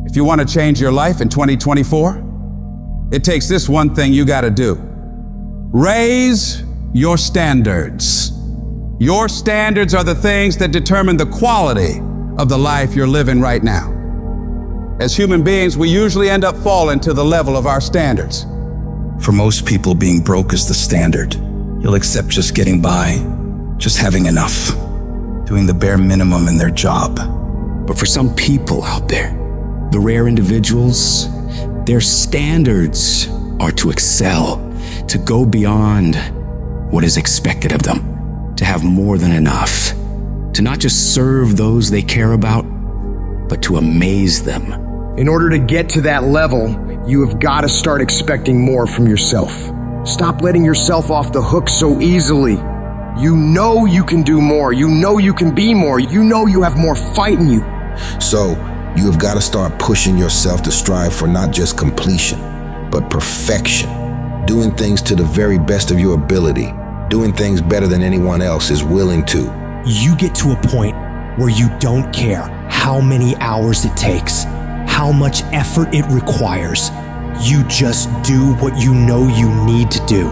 If you want to change your life in 2024, it takes this one thing you got to do. Raise your standards. Your standards are the things that determine the quality of the life you're living right now. As human beings, we usually end up falling to the level of our standards. For most people, being broke is the standard. You'll accept just getting by, just having enough, doing the bare minimum in their job. But for some people out there, the rare individuals, their standards are to excel, to go beyond what is expected of them, to have more than enough, to not just serve those they care about, but to amaze them. In order to get to that level, you have got to start expecting more from yourself. Stop letting yourself off the hook so easily. You know you can do more. You know you can be more. You know you have more fight in you. So, you have got to start pushing yourself to strive for not just completion, but perfection. Doing things to the very best of your ability. Doing things better than anyone else is willing to. You get to a point where you don't care how many hours it takes, how much effort it requires. You just do what you know you need to do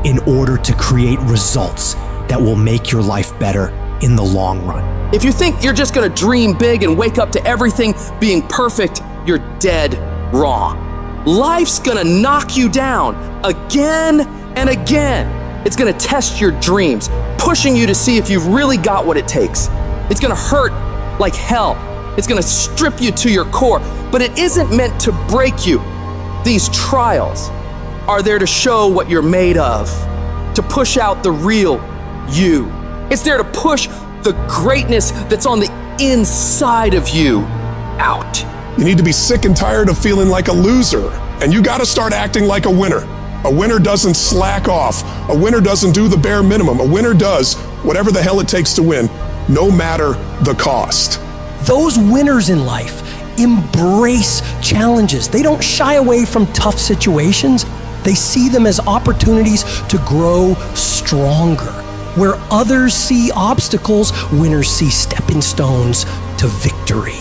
in order to create results that will make your life better in the long run. If you think you're just gonna dream big and wake up to everything being perfect, you're dead wrong. Life's gonna knock you down again and again. It's gonna test your dreams, pushing you to see if you've really got what it takes. It's gonna hurt like hell. It's gonna strip you to your core, but it isn't meant to break you. These trials are there to show what you're made of, to push out the real you. It's there to push the greatness that's on the inside of you out. You need to be sick and tired of feeling like a loser, and you gotta start acting like a winner. A winner doesn't slack off. A winner doesn't do the bare minimum. A winner does whatever the hell it takes to win, no matter the cost. Those winners in life embrace challenges. They don't shy away from tough situations. They see them as opportunities to grow stronger. Where others see obstacles, winners see stepping stones to victory.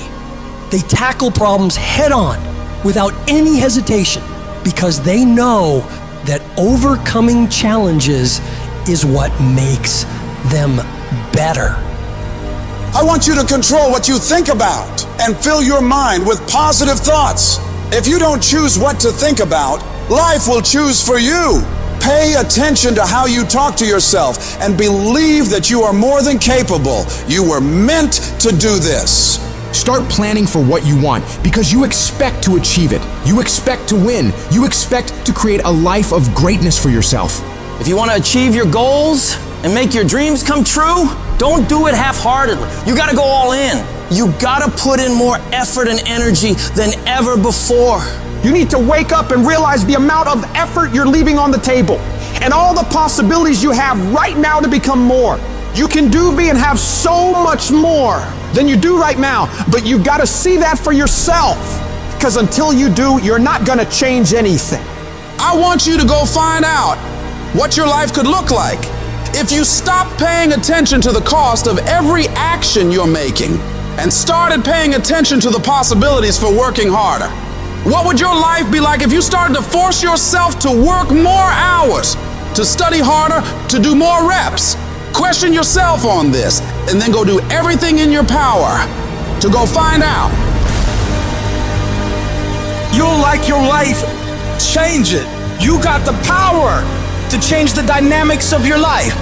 They tackle problems head on without any hesitation because they know that overcoming challenges is what makes them better. I want you to control what you think about and fill your mind with positive thoughts. If you don't choose what to think about, life will choose for you. Pay attention to how you talk to yourself and believe that you are more than capable. You were meant to do this. Start planning for what you want because you expect to achieve it. You expect to win. You expect to create a life of greatness for yourself. If you want to achieve your goals and make your dreams come true, don't do it half-heartedly. You got to go all in. You got to put in more effort and energy than ever before. You need to wake up and realize the amount of effort you're leaving on the table and all the possibilities you have right now to become more. You can do, be, and have so much more than you do right now, but you've got to see that for yourself, because until you do, you're not going to change anything. I want you to go find out what your life could look like if you stopped paying attention to the cost of every action you're making and started paying attention to the possibilities for working harder. What would your life be like if you started to force yourself to work more hours, to study harder, to do more reps? Question yourself on this, and then go do everything in your power to go find out. You'll like your life, change it. You got the power to change the dynamics of your life.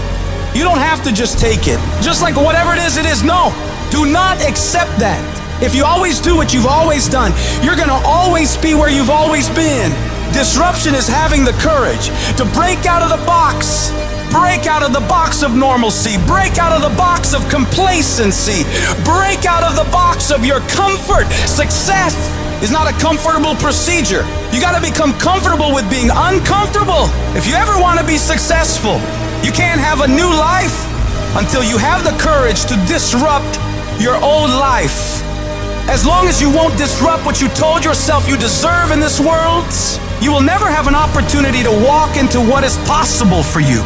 You don't have to just take it. Just like whatever it is, no. Do not accept that. If you always do what you've always done, you're gonna always be where you've always been. Disruption is having the courage to break out of the box. Break out of the box of normalcy. Break out of the box of complacency. Break out of the box of your comfort. Success is not a comfortable procedure. You gotta become comfortable with being uncomfortable. If you ever wanna be successful, you can't have a new life until you have the courage to disrupt your old life. As long as you won't disrupt what you told yourself you deserve in this world, you will never have an opportunity to walk into what is possible for you.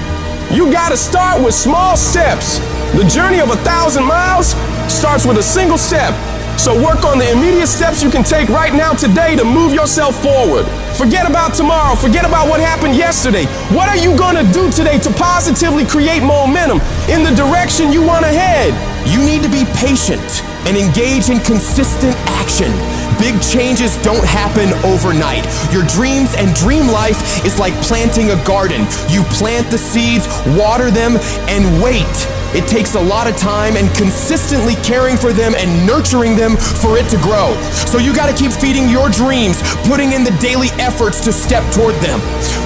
You gotta start with small steps. The journey of 1,000 miles starts with a single step. So work on the immediate steps you can take right now today to move yourself forward. Forget about tomorrow. Forget about what happened yesterday. What are you going to do today to positively create momentum in the direction you want to head? You need to be patient and engage in consistent action. Big changes don't happen overnight. Your dreams and dream life is like planting a garden. You plant the seeds, water them, and wait. It takes a lot of time and consistently caring for them and nurturing them for it to grow. So you gotta keep feeding your dreams, putting in the daily efforts to step toward them.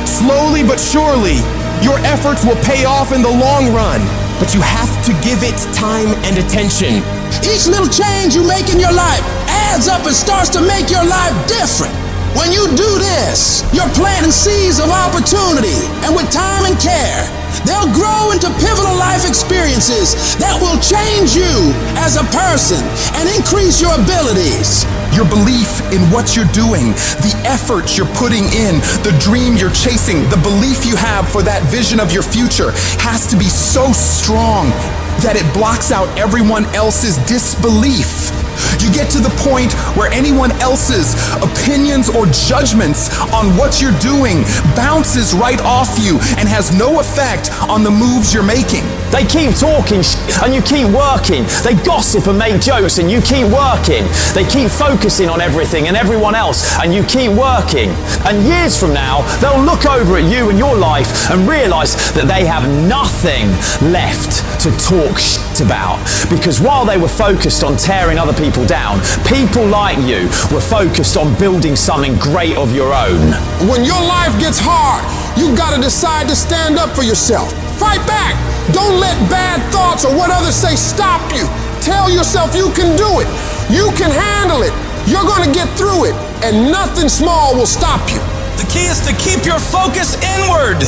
Slowly but surely, your efforts will pay off in the long run, but you have to give it time and attention. Each little change you make in your life adds up and starts to make your life different. When you do this, you're planting seeds of opportunity, and with time and care, they'll grow into pivotal life experiences that will change you as a person and increase your abilities. Your belief in what you're doing, the effort you're putting in, the dream you're chasing, the belief you have for that vision of your future has to be so strong that it blocks out everyone else's disbelief. You get to the point where anyone else's opinions or judgments on what you're doing bounces right off you and has no effect on the moves you're making. They keep talking and you keep working. They gossip and make jokes and you keep working. They keep focusing on everything and everyone else and you keep working. And years from now, they'll look over at you and your life and realize that they have nothing left to talk about. Because while they were focused on tearing other people down, people like you were focused on building something great of your own. When your life gets hard, you gotta decide to stand up for yourself. Fight back. Don't let bad thoughts or what others say stop you. Tell yourself you can do it. You can handle it. You're gonna get through it, and nothing small will stop you. The key is to keep your focus inward.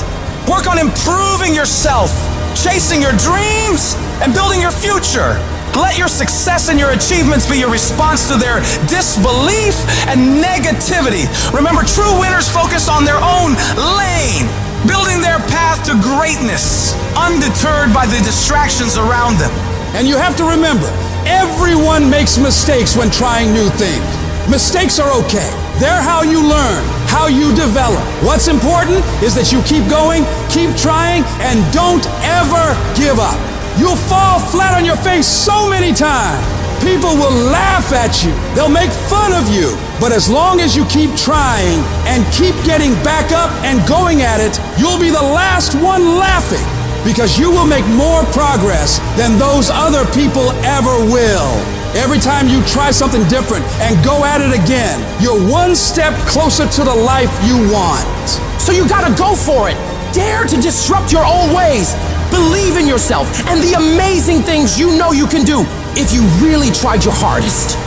Work on improving yourself, chasing your dreams, and building your future. Let your success and your achievements be your response to their disbelief and negativity. Remember, true winners focus on their own lane, building their path to greatness, undeterred by the distractions around them. And you have to remember, everyone makes mistakes when trying new things. Mistakes are okay. They're how you learn, how you develop. What's important is that you keep going, keep trying, and don't ever give up. You'll fall flat on your face so many times. People will laugh at you. They'll make fun of you. But as long as you keep trying and keep getting back up and going at it, you'll be the last one laughing, because you will make more progress than those other people ever will. Every time you try something different and go at it again, you're one step closer to the life you want. So you gotta go for it. Dare to disrupt your old ways. Believe in yourself and the amazing things you know you can do if you really tried your hardest.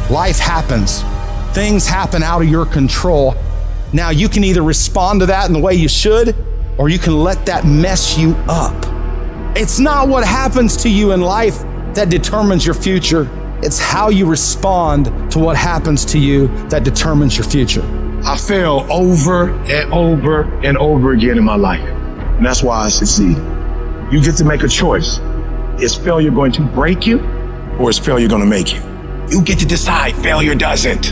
Life happens. Things happen out of your control. Now you can either respond to that in the way you should, or you can let that mess you up. It's not what happens to you in life that determines your future. It's how you respond to what happens to you that determines your future. I fail over and over and over again in my life. And that's why I succeed. You get to make a choice. Is failure going to break you, or is failure going to make you? You get to decide. Failure doesn't.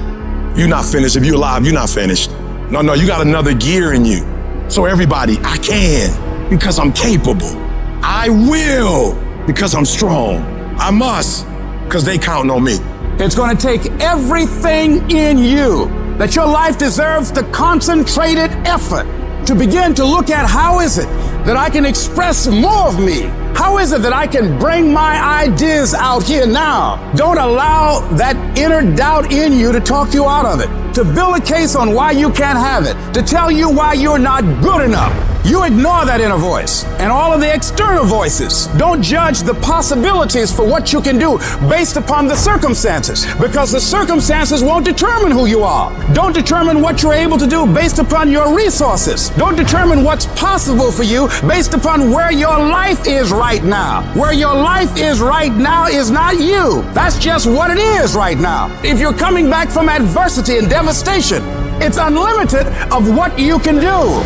You're not finished. If you're alive, you're not finished. No, you got another gear in you. So everybody, I can because I'm capable. I will because I'm strong. I must because they count on me. It's going to take everything in you that your life deserves the concentrated effort to begin to look at how is it that I can express more of me? How is it that I can bring my ideas out here now? Don't allow that inner doubt in you to talk you out of it, to build a case on why you can't have it, to tell you why you're not good enough. You ignore that inner voice and all of the external voices. Don't judge the possibilities for what you can do based upon the circumstances, because the circumstances won't determine who you are. Don't determine what you're able to do based upon your resources. Don't determine what's possible for you based upon where your life is right now. Where your life is right now is not you. That's just what it is right now. If you're coming back from adversity and devastation, it's unlimited of what you can do.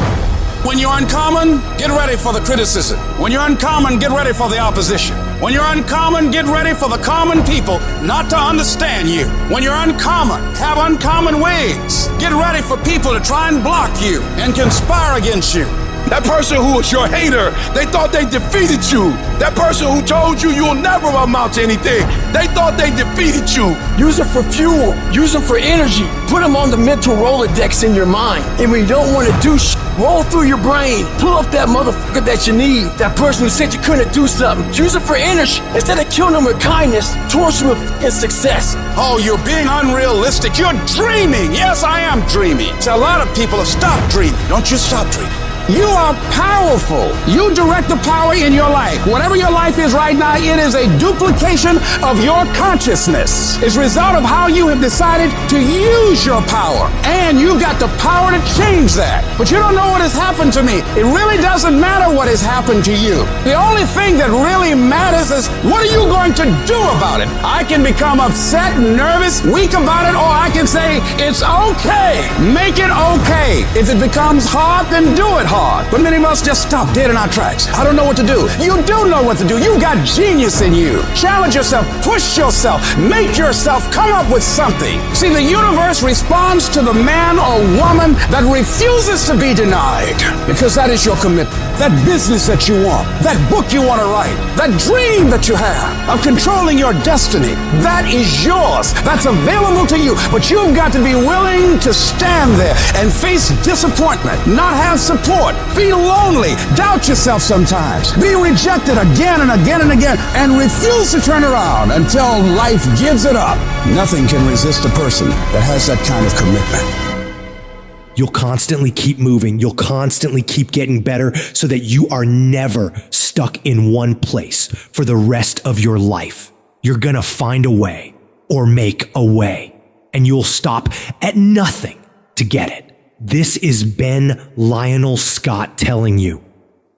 When you're uncommon, get ready for the criticism. When you're uncommon, get ready for the opposition. When you're uncommon, get ready for the common people not to understand you. When you're uncommon, have uncommon ways. Get ready for people to try and block you and conspire against you. That person who was your hater, they thought they defeated you. That person who told you you'll never amount to anything, they thought they defeated you. Use them for fuel. Use them for energy. Put them on the mental Rolodex in your mind. And when you don't want to do roll through your brain. Pull up that motherfucker that you need. That person who said you couldn't do something. Use it for energy. Instead of killing them with kindness, torch them with success. Oh, you're being unrealistic. You're dreaming. Yes, I am dreaming. So a lot of people have stopped dreaming. Don't you stop dreaming. You are powerful. You direct the power in your life. Whatever your life is right now, it is a duplication of your consciousness. It's a result of how you have decided to use your power. And you've got the power to change that. But you don't know what has happened to me. It really doesn't matter what has happened to you. The only thing that really matters is what are you going to do about it? I can become upset, nervous, weak about it, or I can say, it's okay. Make it okay. If it becomes hard, then do it hard. But many of us just stop dead in our tracks. I don't know what to do. You do know what to do. You've got genius in you. Challenge yourself, push yourself, make yourself come up with something. See, the universe responds to the man or woman that refuses to be denied, because that is your commitment. That business that you want, that book you want to write, that dream that you have of controlling your destiny, that is yours. That's available to you. But you've got to be willing to stand there and face disappointment, not have support, feel lonely, doubt yourself sometimes, be rejected again and again and again, and refuse to turn around until life gives it up. Nothing can resist a person that has that kind of commitment. You'll constantly keep moving. You'll constantly keep getting better so that you are never stuck in one place for the rest of your life. You're gonna find a way or make a way, and you'll stop at nothing to get it. This is Ben Lionel Scott telling you,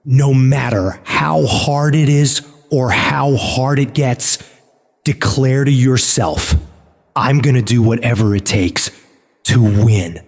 no matter how hard it is or how hard it gets, declare to yourself, I'm gonna do whatever it takes to win.